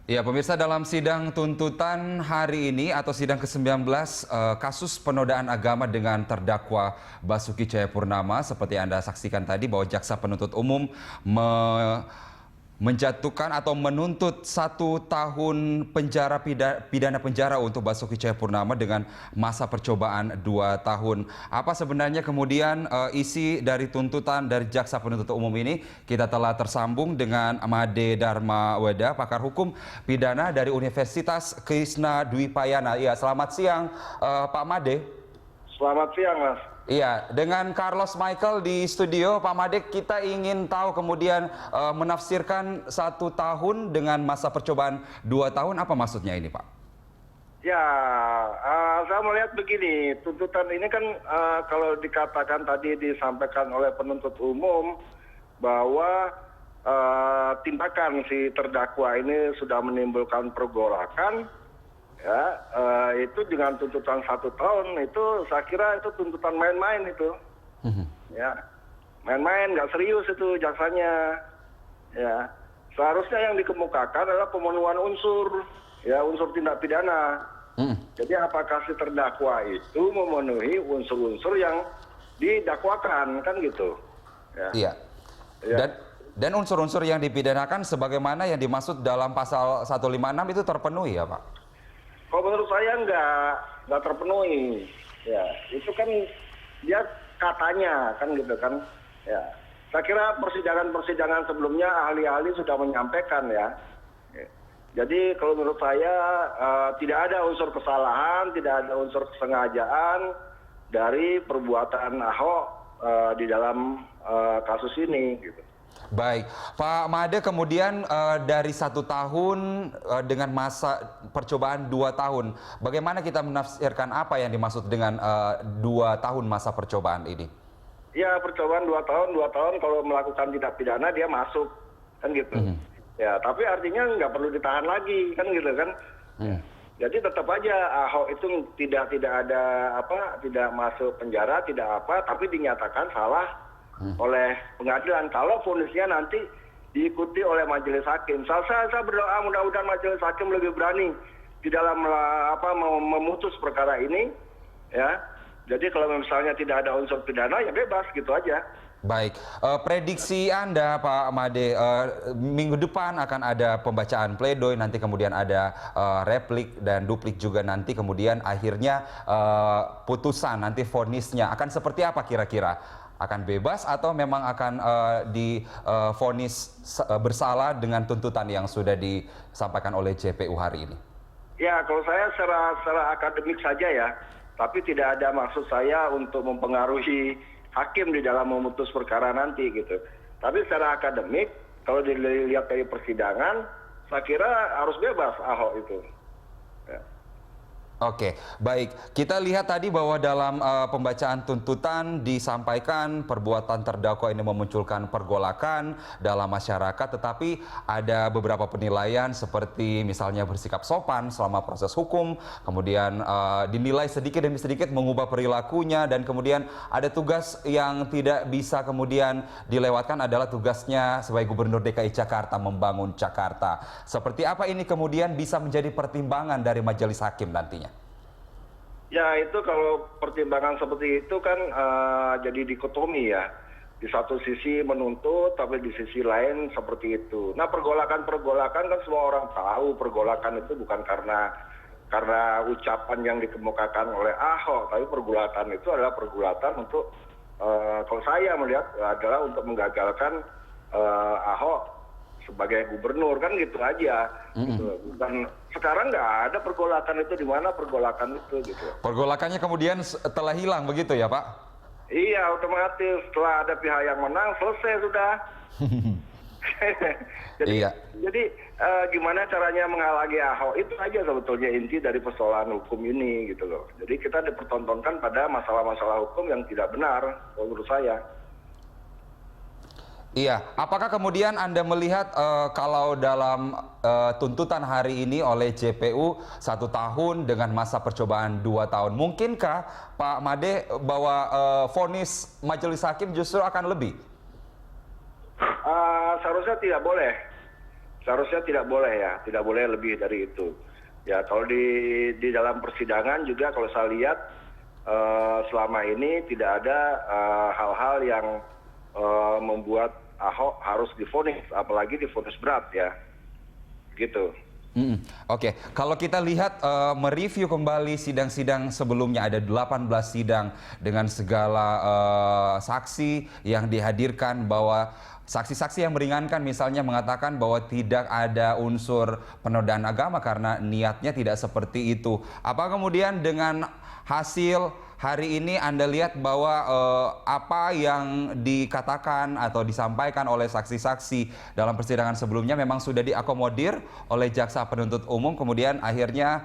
Ya, pemirsa, dalam sidang tuntutan hari ini atau sidang ke-19 kasus penodaan agama dengan terdakwa Basuki Cahayapurnama, seperti Anda saksikan tadi bahwa jaksa penuntut umum menjatuhkan atau menuntut 1 tahun penjara pidana penjara untuk Basuki Cahayapurnama dengan masa percobaan 2 tahun. Apa sebenarnya kemudian isi dari tuntutan dari jaksa penuntut umum ini? Kita telah tersambung dengan Made Dharma Weda, pakar hukum pidana dari Universitas Krishna Dwi Payana. Iya, selamat siang Pak Made. Selamat siang, Mas. Iya, dengan Carlos Michael di studio, Pak Made, kita ingin tahu kemudian menafsirkan 1 tahun dengan masa percobaan 2 tahun, apa maksudnya ini, Pak? Ya, saya melihat begini, tuntutan ini kan kalau dikatakan tadi disampaikan oleh penuntut umum bahwa tindakan si terdakwa ini sudah menimbulkan pergolakan, ya itu dengan tuntutan 1 tahun itu saya kira itu tuntutan main-main itu, ya main-main nggak serius itu jaksanya, ya seharusnya yang dikemukakan adalah pemenuhan unsur, ya unsur tindak pidana. Jadi apakah si terdakwa itu memenuhi unsur-unsur yang didakwakan, kan gitu. Ya. Iya. Ya. Dan unsur-unsur yang dipidanakan sebagaimana yang dimaksud dalam pasal 156 itu terpenuhi ya, Pak? Kalau menurut saya nggak terpenuhi, ya itu kan dia katanya kan gitu kan, ya saya kira persidangan sebelumnya ahli-ahli sudah menyampaikan ya. Jadi kalau menurut saya tidak ada unsur kesalahan, tidak ada unsur kesengajaan dari perbuatan Ahok di dalam kasus ini gitu. Baik, Pak Made, kemudian dari 1 tahun dengan masa percobaan 2 tahun, bagaimana kita menafsirkan apa yang dimaksud dengan 2 tahun masa percobaan ini? Ya, percobaan 2 tahun kalau melakukan tindak pidana dia masuk, kan gitu. Ya, tapi artinya nggak perlu ditahan lagi, kan gitu kan. Jadi tetap aja Ahok itu tidak ada tidak masuk penjara, tidak apa, tapi dinyatakan salah oleh pengadilan kalau vonisnya nanti diikuti oleh majelis hakim. Saya berdoa mudah-mudahan majelis hakim lebih berani di dalam memutus perkara ini, ya. Jadi kalau misalnya tidak ada unsur pidana ya bebas gitu aja. Baik, prediksi Anda Pak Made, minggu depan akan ada pembacaan pledoi, nanti kemudian ada replik dan duplik juga, nanti kemudian akhirnya putusan, nanti vonisnya akan seperti apa kira-kira? Akan bebas atau memang akan divonis bersalah dengan tuntutan yang sudah disampaikan oleh JPU hari ini? Ya, kalau saya secara akademik saja ya, tapi tidak ada maksud saya untuk mempengaruhi hakim di dalam memutus perkara nanti gitu. Tapi secara akademik, kalau dilihat dari persidangan, saya kira harus bebas Ahok itu. Ya. Oke, baik. Kita lihat tadi bahwa dalam pembacaan tuntutan disampaikan perbuatan terdakwa ini memunculkan pergolakan dalam masyarakat, tetapi ada beberapa penilaian seperti misalnya bersikap sopan selama proses hukum, kemudian dinilai sedikit demi sedikit mengubah perilakunya, dan kemudian ada tugas yang tidak bisa kemudian dilewatkan adalah tugasnya sebagai Gubernur DKI Jakarta membangun Jakarta. Seperti apa ini kemudian bisa menjadi pertimbangan dari majelis hakim nantinya? Ya, itu kalau pertimbangan seperti itu kan jadi dikotomi ya. Di satu sisi menuntut, tapi di sisi lain seperti itu. Nah, pergolakan kan semua orang tahu pergolakan itu bukan karena ucapan yang dikemukakan oleh Ahok, tapi pergulatan itu adalah pergulatan untuk kalau saya melihat adalah untuk menggagalkan Ahok sebagai gubernur, kan gitu aja. Gitu. Dan sekarang nggak ada pergolakan itu, di mana pergolakan itu gitu. Pergolakannya kemudian telah hilang begitu ya, Pak? Iya, otomatis setelah ada pihak yang menang selesai sudah. Jadi gimana caranya menghalangi Ahok, itu aja sebetulnya inti dari persoalan hukum ini gitu loh. Jadi kita dipertontonkan pada masalah-masalah hukum yang tidak benar menurut saya. Iya, apakah kemudian Anda melihat kalau dalam tuntutan hari ini oleh JPU 1 tahun dengan masa percobaan 2 tahun, mungkinkah Pak Made bahwa vonis majelis hakim justru akan lebih? Seharusnya tidak boleh. seharusnya tidak boleh ya, tidak boleh lebih dari itu. Ya kalau di dalam persidangan juga kalau saya lihat selama ini tidak ada hal-hal yang membuat Ahok harus divonis, apalagi divonis berat ya, gitu. Oke, kalau kita lihat mereview kembali sidang-sidang sebelumnya, ada 18 sidang dengan segala saksi yang dihadirkan, bahwa saksi-saksi yang meringankan misalnya mengatakan bahwa tidak ada unsur penodaan agama karena niatnya tidak seperti itu. Apa kemudian dengan hasil hari ini Anda lihat bahwa apa yang dikatakan atau disampaikan oleh saksi-saksi dalam persidangan sebelumnya memang sudah diakomodir oleh jaksa penuntut umum, kemudian akhirnya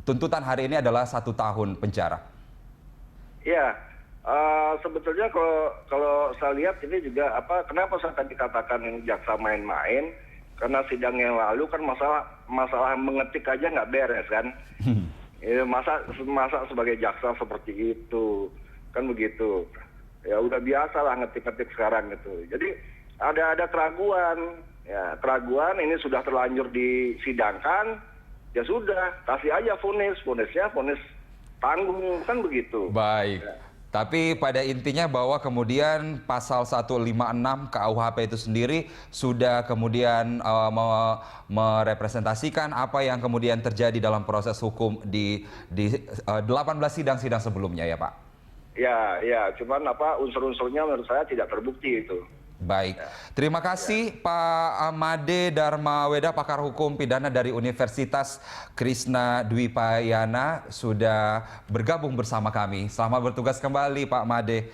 tuntutan hari ini adalah 1 tahun penjara? Ya, sebetulnya kalau saya lihat ini juga kenapa saya tadi katakan ini jaksa main-main, karena sidang yang lalu kan masalah mengetik aja nggak beres kan. Masa sebagai jaksa seperti itu, kan begitu. Ya udah biasa lah ngetik-ngetik sekarang gitu. Jadi ada keraguan, ya keraguan ini sudah terlanjur disidangkan, ya sudah kasih aja vonisnya vonis tanggung, kan begitu. Baik. Ya. Tapi pada intinya bahwa kemudian pasal 156 KUHP itu sendiri sudah kemudian merepresentasikan apa yang kemudian terjadi dalam proses hukum di 18 sidang-sidang sebelumnya ya Pak? Ya, cuman unsur-unsurnya menurut saya tidak terbukti itu. Baik, terima kasih Pak Made Darmaweda, pakar hukum pidana dari Universitas Krishna Dwipayana sudah bergabung bersama kami. Selamat bertugas kembali Pak Made.